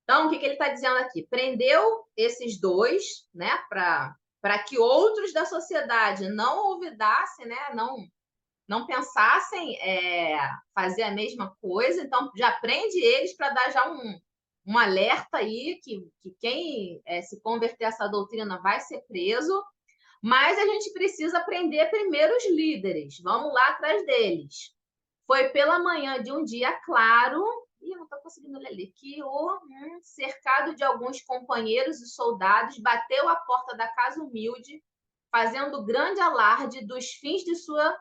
Então, o que ele está dizendo aqui? Prendeu esses 2, né, para que outros da sociedade não olvidassem, né, não pensassem fazer a mesma coisa. Então, já prende eles para dar já um alerta aí que quem se converter a essa doutrina vai ser preso. Mas a gente precisa prender primeiro os líderes. Vamos lá atrás deles. Foi pela manhã de um dia claro... Ih, não estou conseguindo ler ali. Que cercado de alguns companheiros e soldados, bateu à porta da casa humilde, fazendo grande alarde dos fins de sua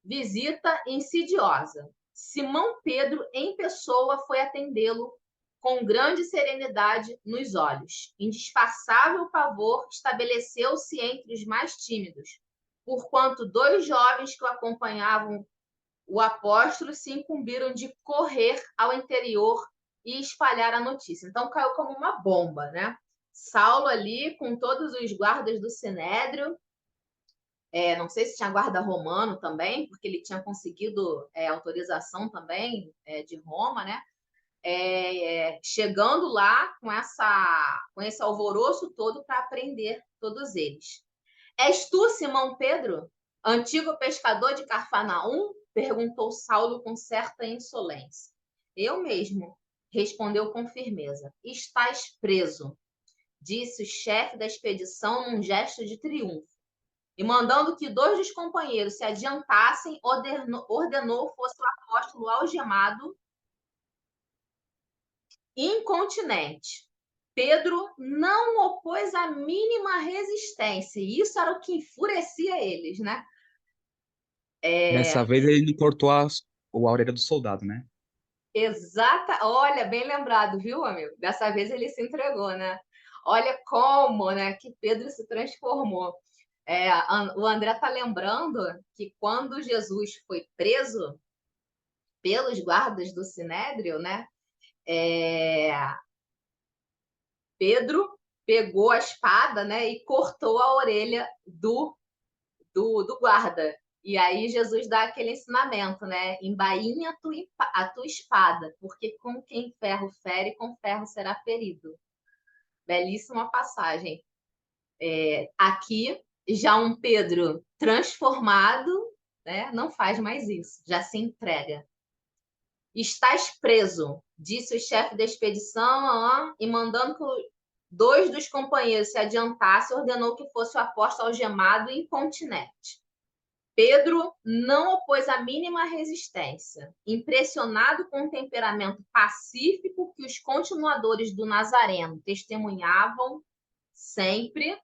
visita insidiosa. Simão Pedro, em pessoa, foi atendê-lo com grande serenidade nos olhos. Indisfarçável pavor estabeleceu-se entre os mais tímidos, porquanto 2 jovens que o acompanhavam o apóstolo se incumbiram de correr ao interior e espalhar a notícia. Então, caiu como uma bomba, né? Saulo ali, com todos os guardas do Sinédrio, não sei se tinha guarda romano também, porque ele tinha conseguido autorização também de Roma, né? Chegando lá com esse alvoroço todo para prender todos eles. És tu, Simão Pedro, antigo pescador de Cafarnaum? Perguntou Saulo com certa insolência. Eu mesmo, respondeu com firmeza. Estás preso, disse o chefe da expedição num gesto de triunfo. E mandando que 2 dos companheiros se adiantassem, ordenou fosse o apóstolo algemado, incontinente. Pedro não opôs a mínima resistência, e isso era o que enfurecia eles, né? Dessa vez ele não cortou a orelha do soldado, né? Exata, olha, bem lembrado, viu, amigo? Dessa vez ele se entregou, né? Olha como, né, que Pedro se transformou. O André está lembrando que quando Jesus foi preso pelos guardas do Sinédrio, né? Pedro pegou a espada, né, e cortou a orelha do guarda. E aí Jesus dá aquele ensinamento, né? Embainha a tua espada, porque com quem ferro fere, com ferro será ferido. Belíssima passagem. Aqui, já um Pedro transformado, né? Não faz mais isso, já se entrega. Estás preso, disse o chefe da expedição, e mandando que 2 dos companheiros se adiantassem, ordenou que fosse o apóstolo algemado e incontinente. Pedro não opôs a mínima resistência. Impressionado com o temperamento pacífico que os continuadores do Nazareno testemunhavam sempre,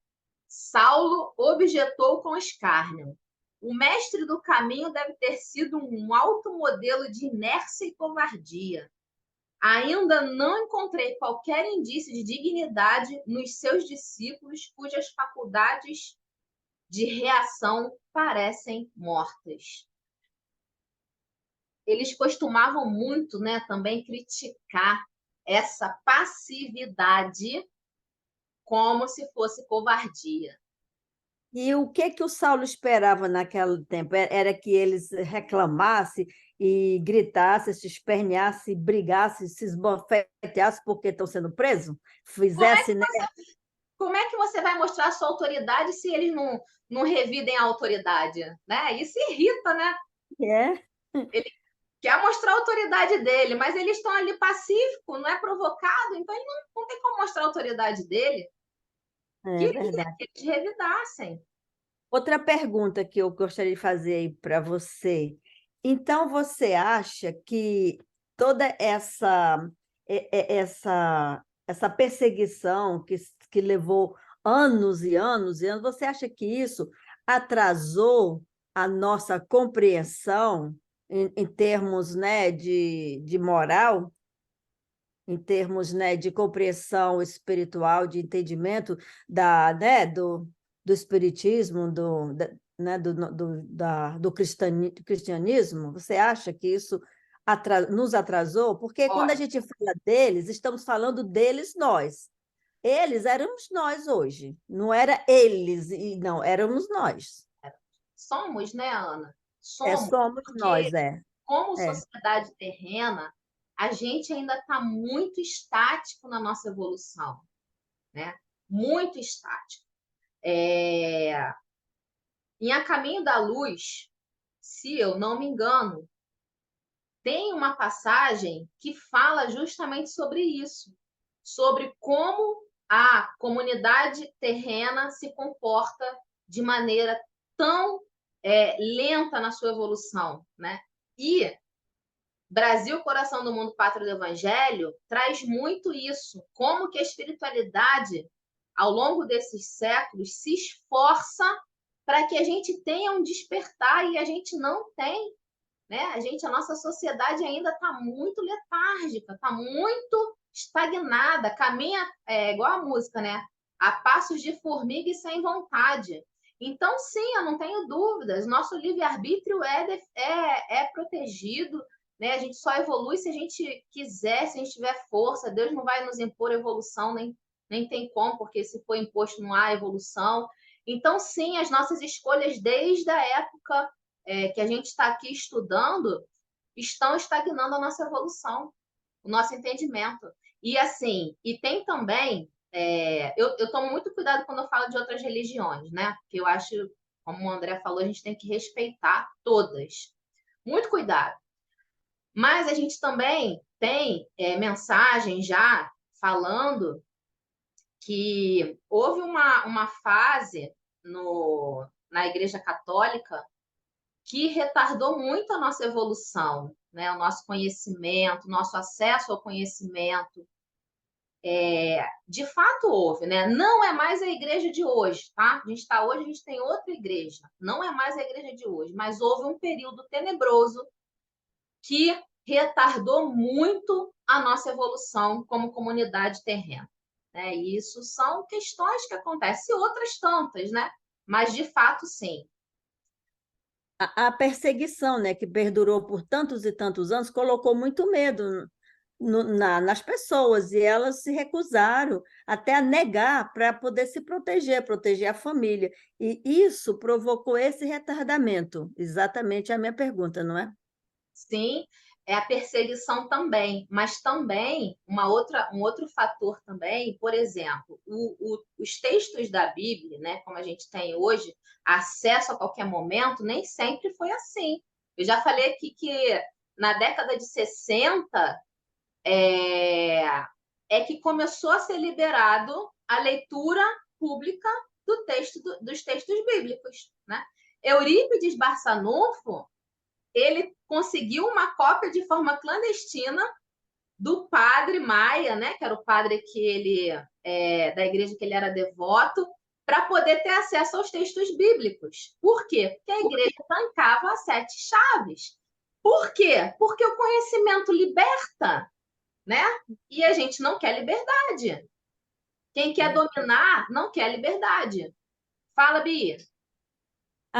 Saulo objetou com escárnio. O mestre do caminho deve ter sido um alto modelo de inércia e covardia. Ainda não encontrei qualquer indício de dignidade nos seus discípulos, cujas faculdades de reação parecem mortas. Eles costumavam muito, né, também criticar essa passividade como se fosse covardia. E o que o Saulo esperava naquele tempo? Era que eles reclamassem e gritassem, se esperneassem, brigassem, se esbofeteassem porque estão sendo presos? Fizesse, né? Como é que você vai mostrar a sua autoridade se eles não revidem a autoridade? Né? Isso irrita, né? Ele quer mostrar a autoridade dele, mas eles estão ali pacíficos, não é provocado, então ele não tem como mostrar a autoridade dele. É verdade. Que eles revidassem. Outra pergunta que eu gostaria de fazer para você. Então, você acha que toda essa perseguição que levou anos e anos e anos, você acha que isso atrasou a nossa compreensão em termos, né, de moral, em termos, né, de compreensão espiritual, de entendimento né, do espiritismo, né, do cristianismo? Você acha que isso nos atrasou? Porque quando a Olha, gente fala deles, estamos falando deles nós. Eles éramos nós hoje. Não era eles, não, éramos nós. somos, né, Ana? Somos, Somos porque nós, é. como sociedade terrena, a gente ainda está muito estático na nossa evolução, né? Muito estático. Em A Caminho da Luz, se eu não me engano, tem uma passagem que fala justamente sobre isso, sobre como a comunidade terrena se comporta de maneira tão lenta na sua evolução, né? E Brasil, Coração do Mundo, Pátria do Evangelho, traz muito isso, como que a espiritualidade, ao longo desses séculos, se esforça para que a gente tenha um despertar e a gente não tem, né? A nossa sociedade ainda está muito letárgica, está muito estagnada, caminha igual a música, né? A passos de formiga e sem vontade. Então, sim, eu não tenho dúvidas, nosso livre-arbítrio é protegido, né? A gente só evolui se a gente quiser, se a gente tiver força. Deus não vai nos impor evolução, nem tem como, porque se for imposto não há evolução. Então, sim, as nossas escolhas desde a época que a gente está aqui estudando estão estagnando a nossa evolução, o nosso entendimento. E assim, e tem também, eu tomo muito cuidado quando eu falo de outras religiões, né? Porque eu acho, como o André falou, a gente tem que respeitar todas. Muito cuidado. Mas a gente também tem mensagens já falando que houve uma fase na Igreja Católica que retardou muito a nossa evolução, né? O nosso conhecimento, o nosso acesso ao conhecimento. de fato houve, né? Não é mais a igreja de hoje, tá? A gente está hoje, a gente tem outra igreja. Não é mais a igreja de hoje, mas houve um período tenebroso que retardou muito a nossa evolução como comunidade terrena, né? E isso são questões que acontecem, e outras tantas, né? Mas de fato, sim. A perseguição, né, que perdurou por tantos e tantos anos, colocou muito medo nas pessoas, e elas se recusaram até a negar para poder se proteger a família. E isso provocou esse retardamento. Exatamente a minha pergunta, não é? Sim, é a perseguição também, mas também um outro fator também, por exemplo, os textos da Bíblia, né, como a gente tem hoje, acesso a qualquer momento, nem sempre foi assim. Eu já falei aqui que na década de 60 é que começou a ser liberado a leitura pública dos textos bíblicos, né? Eurípides Barçanufo, ele conseguiu uma cópia de forma clandestina do padre Maia, né, que era o padre que ele da igreja que ele era devoto, para poder ter acesso aos textos bíblicos. Por quê? Porque a igreja trancava as 7 chaves. Por quê? Porque o conhecimento liberta, né? E a gente não quer liberdade. Quem quer dominar não quer liberdade. Fala, Bia.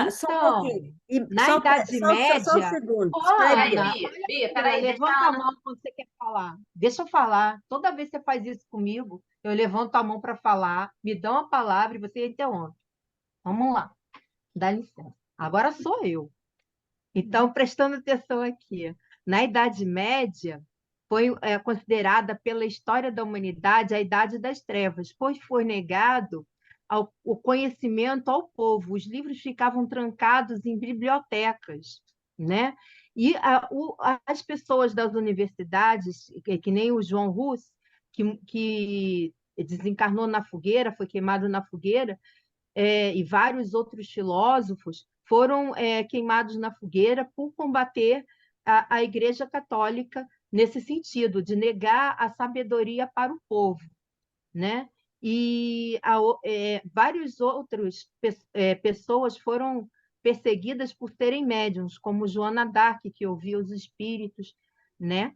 Só um Então, pouquinho. na Só Idade um Média, segundo. Ô, Espera aí. Ana, Bia, peraí, deixa levanta a a Ana. mão quando você quer falar. Deixa eu falar. Toda vez que você faz isso comigo, eu levanto a mão para falar, me dá uma palavra e você interrompe. Vamos lá. Dá licença. Agora sou eu. Então, prestando atenção aqui. Na Idade Média, foi considerada pela história da humanidade a Idade das Trevas, pois foi negado o conhecimento ao povo. Os livros ficavam trancados em bibliotecas, né? E as pessoas das universidades, que nem o João Hus, que desencarnou na fogueira, foi queimado na fogueira, e vários outros filósofos foram queimados na fogueira por combater a Igreja Católica nesse sentido, de negar a sabedoria para o povo, né? E várias outras pessoas foram perseguidas por serem médiums, como Joana d'Arc, que ouvia os espíritos, né?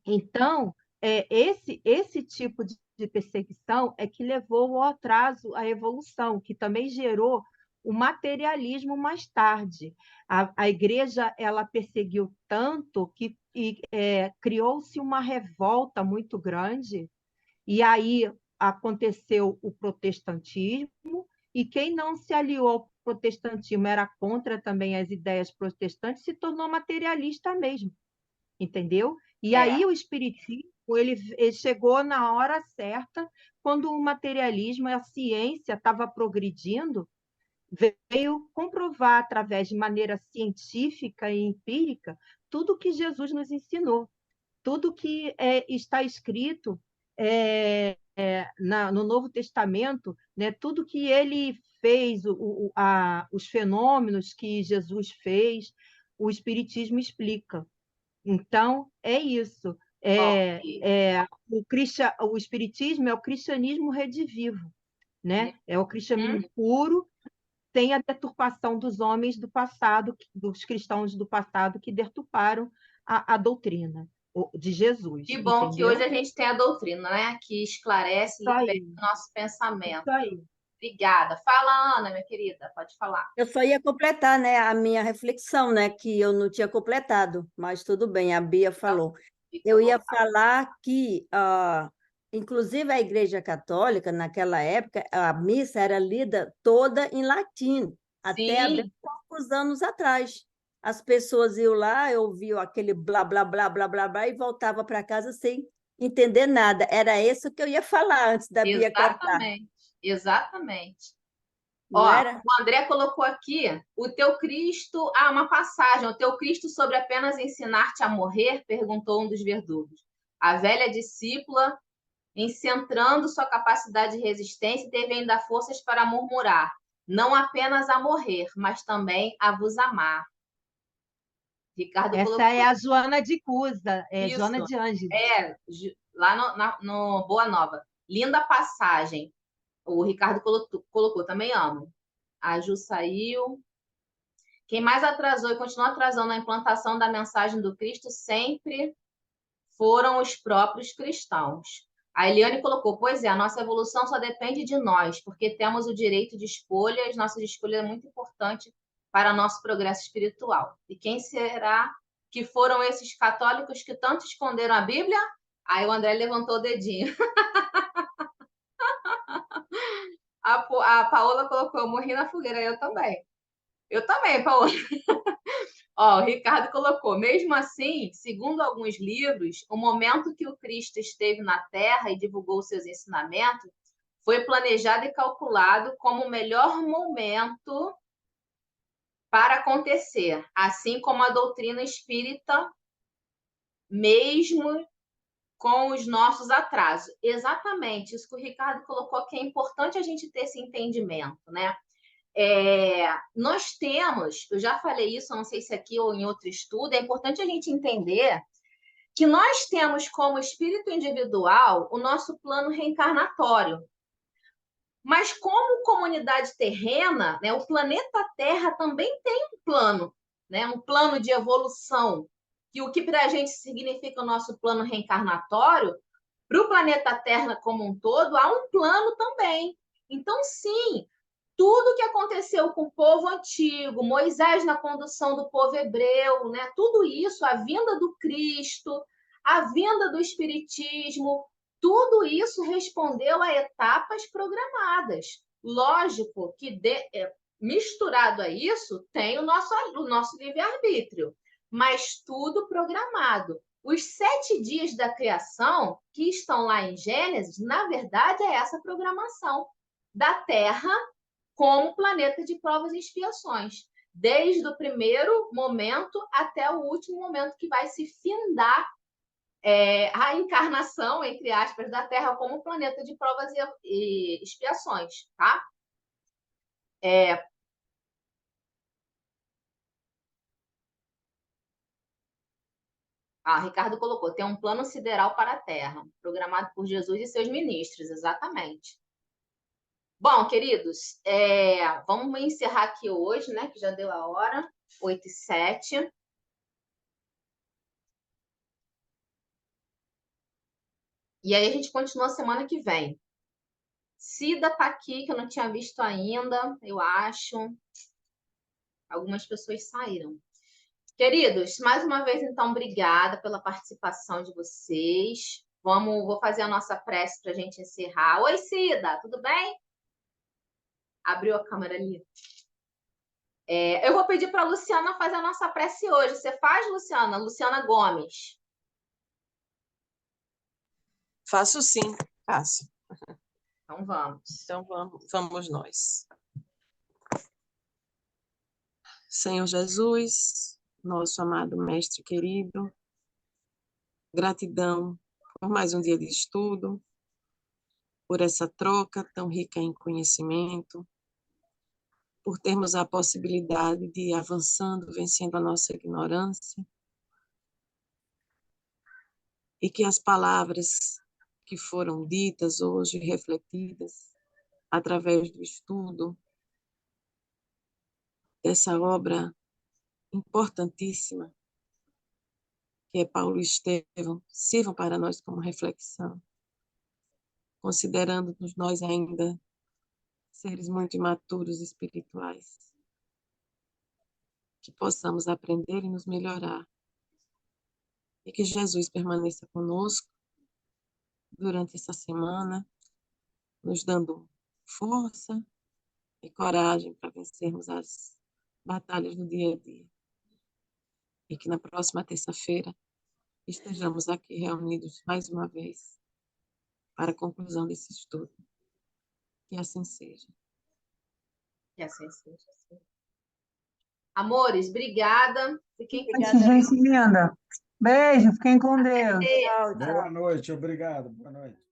Então, esse tipo de perseguição é que levou ao atraso à evolução, que também gerou o materialismo mais tarde. A igreja ela perseguiu tanto que criou-se uma revolta muito grande, e aí aconteceu o protestantismo, e quem não se aliou ao protestantismo era contra também as ideias protestantes, se tornou materialista mesmo, entendeu? E aí o espiritismo ele chegou na hora certa, quando o materialismo, a ciência estava progredindo, veio comprovar através de maneira científica e empírica tudo que Jesus nos ensinou, tudo que está escrito no Novo Testamento, né? Tudo que ele fez, os fenômenos que Jesus fez, o Espiritismo explica. Então, é isso. O Espiritismo é o cristianismo redivivo, né? É o cristianismo puro, sem a deturpação dos homens do passado, dos cristãos do passado que deturparam a doutrina de Jesus. Que bom entendeu? que hoje a gente tem a doutrina, né? Que esclarece e Isso aí. liberta o nosso pensamento. Isso aí. Obrigada. Fala, Ana, minha querida, pode falar. Eu só ia completar, né, a minha reflexão, né, que eu não tinha completado, mas tudo bem, a Bia falou. Eu ia falar que, inclusive, a Igreja Católica, naquela época, a missa era lida toda em latim, até há bem poucos anos atrás. As pessoas iam lá, ouviam aquele blá, blá, blá, blá, blá, blá, e voltavam para casa sem entender nada. Era isso que eu ia falar antes da Bia cortar. Exatamente, exatamente. Não Ó, era? o André colocou aqui o teu Cristo. Uma passagem. O teu Cristo sobre apenas ensinar-te a morrer? Perguntou um dos verdugos. A velha discípula, encentrando sua capacidade de resistência, teve ainda forças para murmurar, não apenas a morrer, mas também a vos amar. Ricardo Essa colocou é a Joana de Cusa, isso. Joana de Ângeles. lá no Boa Nova. Linda passagem. O Ricardo colocou, também amo. A Ju saiu. Quem mais atrasou e continua atrasando a implantação da mensagem do Cristo sempre foram os próprios cristãos. A Eliane colocou, pois é, a nossa evolução só depende de nós, porque temos o direito de escolha, e as nossas escolhas é muito importante para nosso progresso espiritual. E quem será que foram esses católicos que tanto esconderam a Bíblia? Aí o André levantou o dedinho. A Paola colocou, eu morri na fogueira, eu também. Eu também, Paola. Ó, o Ricardo colocou, mesmo assim, segundo alguns livros, o momento que o Cristo esteve na Terra e divulgou seus ensinamentos foi planejado e calculado como o melhor momento para acontecer, assim como a doutrina espírita, mesmo com os nossos atrasos. Exatamente, isso que o Ricardo colocou, que é importante a gente ter esse entendimento, né? Nós temos, eu já falei isso, não sei se aqui ou em outro estudo, é importante a gente entender que nós temos como espírito individual o nosso plano reencarnatório. Mas como comunidade terrena, né, o planeta Terra também tem um plano, né, um plano de evolução, que o que para a gente significa o nosso plano reencarnatório, para o planeta Terra como um todo, há um plano também. Então, sim, tudo que aconteceu com o povo antigo, Moisés na condução do povo hebreu, né? Tudo isso, a vinda do Cristo, a vinda do Espiritismo, tudo isso respondeu a etapas programadas. Lógico que misturado a isso tem o nosso livre-arbítrio, mas tudo programado. Os 7 dias da criação, que estão lá em Gênesis, na verdade, é essa programação da Terra como planeta de provas e expiações, desde o primeiro momento até o último momento que vai se findar a encarnação, entre aspas, da Terra como planeta de provas e expiações, tá? Ricardo colocou, tem um plano sideral para a Terra, programado por Jesus e seus ministros, exatamente. Bom, queridos, vamos encerrar aqui hoje, né? Que já deu a hora, 8h07. E aí a gente continua semana que vem. Cida tá aqui, que eu não tinha visto ainda, eu acho. Algumas pessoas saíram. Queridos, mais uma vez, então, obrigada pela participação de vocês. Vou fazer a nossa prece para a gente encerrar. Oi, Cida, tudo bem? Abriu a câmera ali. Eu vou pedir para a Luciana fazer a nossa prece hoje. Você faz, Luciana? Luciana Gomes. Faço sim, faço. Então vamos. Então vamos nós. Senhor Jesus, nosso amado mestre querido, gratidão por mais um dia de estudo, por essa troca tão rica em conhecimento, por termos a possibilidade de ir avançando, vencendo a nossa ignorância, e que as palavras que foram ditas hoje, refletidas, através do estudo, dessa obra importantíssima, que é Paulo e Estevão, sirvam para nós como reflexão, considerando-nos nós ainda seres muito imaturos espirituais, que possamos aprender e nos melhorar, e que Jesus permaneça conosco durante essa semana, nos dando força e coragem para vencermos as batalhas do dia a dia. E que na próxima terça-feira estejamos aqui reunidos mais uma vez para a conclusão desse estudo. Que assim seja. Que assim seja. Amores, obrigada. Fiquem com Obrigada. Gente linda. Beijo, fiquem com Deus. Tchau, tchau. Boa noite, obrigado. Boa noite.